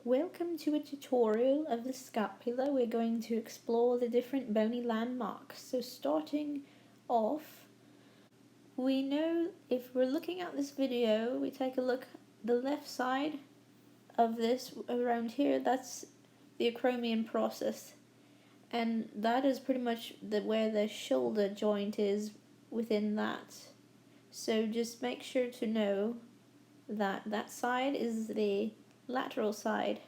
Welcome to a tutorial of the scapula. We're going to explore the different bony landmarks. So starting off, we know if we're looking at this video, we take a look the left side of this around here, that's the acromion process. And that is pretty much where the shoulder joint is within that. So just make sure to know that that side is the lateral side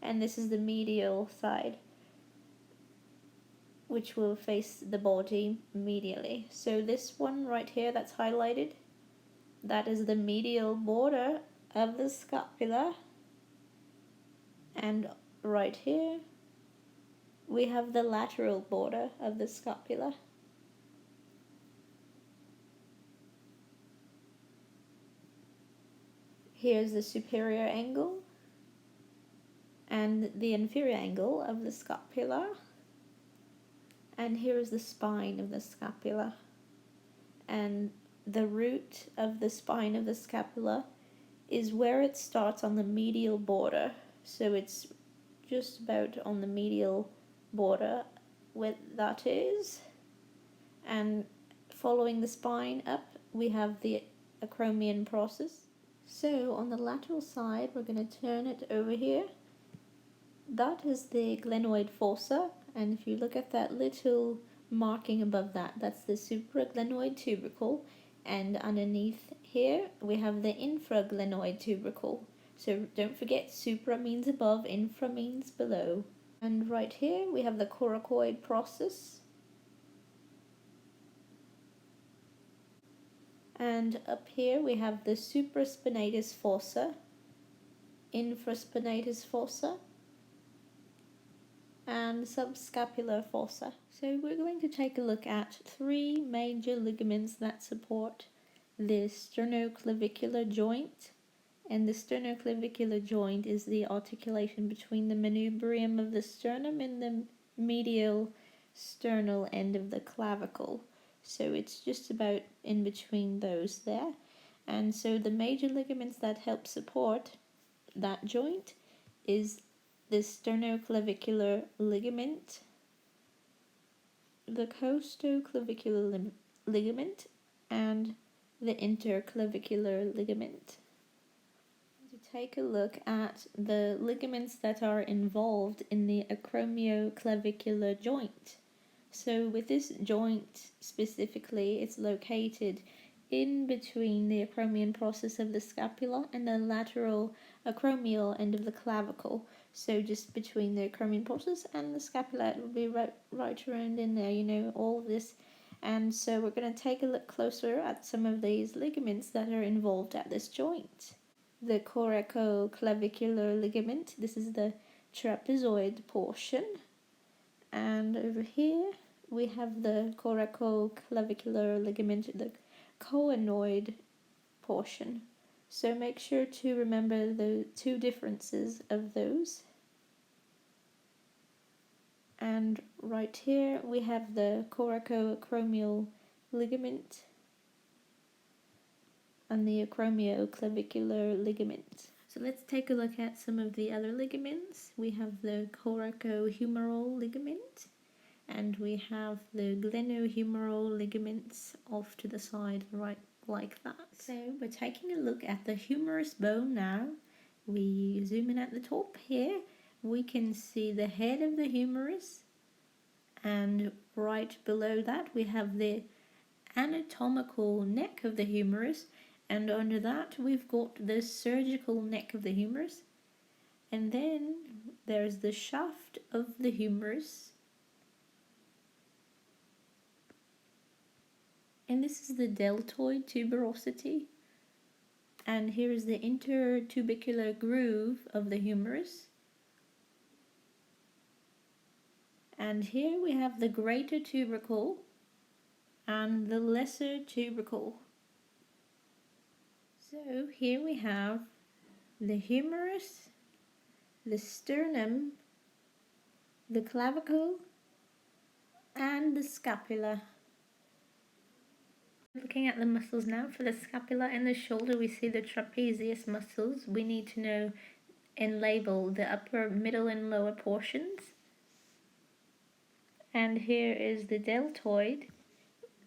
and this is the medial side, which will face the body medially. So this one right here that's highlighted, that is the medial border of the scapula, and right here we have the lateral border of the scapula. Here's the superior angle and the inferior angle of the scapula, and here is the spine of the scapula, and the root of the spine of the scapula is where it starts on the medial border. So it's just about on the medial border where that is, and following the spine up we have the acromion process. So on the lateral side we're going to turn it over here. That is the glenoid fossa, and if you look at that little marking above that, that's the supraglenoid tubercle, and underneath here we have the infraglenoid tubercle. So don't forget, supra means above, infra means below. And right here we have the coracoid process, and up here we have the supraspinatus fossa, infraspinatus fossa, and subscapular fossa. So we're going to take a look at three major ligaments that support the sternoclavicular joint. And the sternoclavicular joint is the articulation between the manubrium of the sternum and the medial sternal end of the clavicle. So it's just about in between those there. And so the major ligaments that help support that joint is the sternoclavicular ligament, the costoclavicular ligament, and the interclavicular ligament. To take a look at the ligaments that are involved in the acromioclavicular joint. So with this joint specifically, it's located in between the acromion process of the scapula and the lateral acromial end of the clavicle. So just between the acromion process and the scapula, it will be right around in there, you know, all this. And so we're going to take a look closer at some of these ligaments that are involved at this joint. The coracoclavicular ligament, this is the trapezoid portion. And over here we have the coracoclavicular ligament, the choanoid portion. So make sure to remember the two differences of those. And right here we have the coracoacromial ligament and the acromioclavicular ligament. So let's take a look at some of the other ligaments. We have the coracohumeral ligament, and we have the glenohumeral ligaments off to the side, right like that. So we're taking a look at the humerus bone now. We zoom in at the top here. We can see the head of the humerus, and right below that we have the anatomical neck of the humerus, and under that we've got the surgical neck of the humerus, and then there's the shaft of the humerus, and this is the deltoid tuberosity, and here is the intertubercular groove of the humerus, and here we have the greater tubercle and the lesser tubercle. So here we have the humerus, the sternum, the clavicle, and the scapula. Looking at the muscles now, for the scapula and the shoulder we see the trapezius muscles. We need to know and label the upper, middle, and lower portions. And here is the deltoid,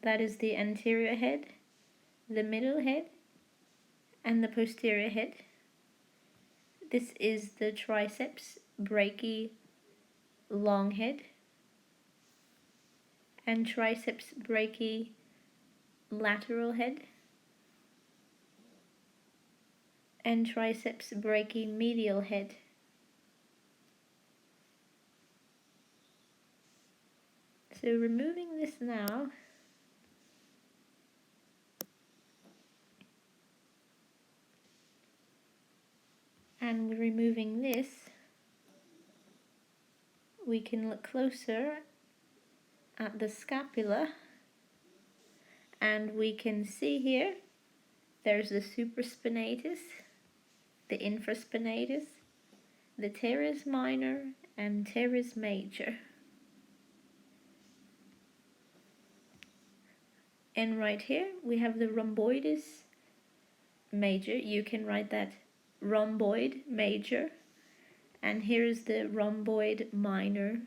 that is the anterior head, the middle head, and the posterior head. This is the triceps brachii long head and triceps brachii lateral head and triceps brachii medial head. So removing this now, and removing this, we can look closer at the scapula, and we can see here there's the supraspinatus, the infraspinatus, the teres minor, and teres major. And right here we have the rhomboidus major. You can write that rhomboid major. And here is the rhomboid minor.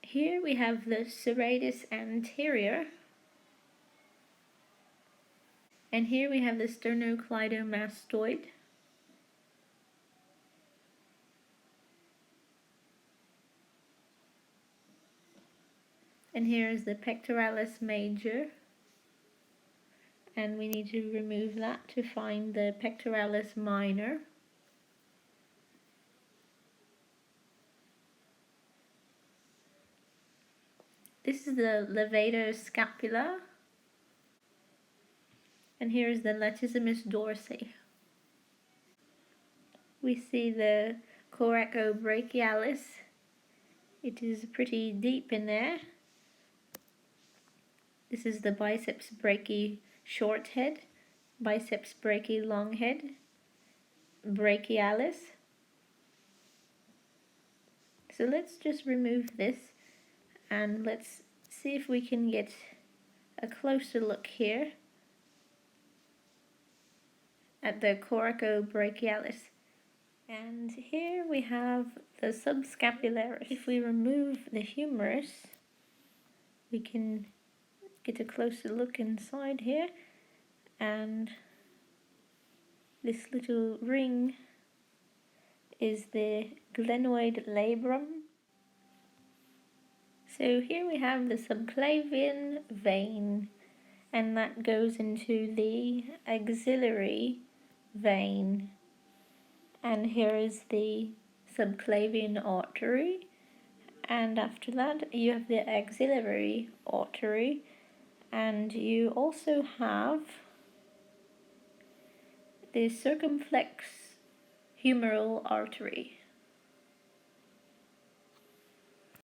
Here we have the serratus anterior. And here we have the sternocleidomastoid. And here is the pectoralis major. And we need to remove that to find the pectoralis minor. This is the levatoscapula. And here is the latissimus dorsi. We see the coracobrachialis. It is pretty deep in there. This is the biceps brachii short head, biceps brachii long head, brachialis. So let's just remove this and let's see if we can get a closer look here at the coracobrachialis. And here we have the subscapularis. If we remove the humerus, we can get a closer look inside here, and this little ring is the glenoid labrum. So here we have the subclavian vein, and that goes into the axillary vein. And here is the subclavian artery, and after that you have the axillary artery, and you also have the circumflex humeral artery.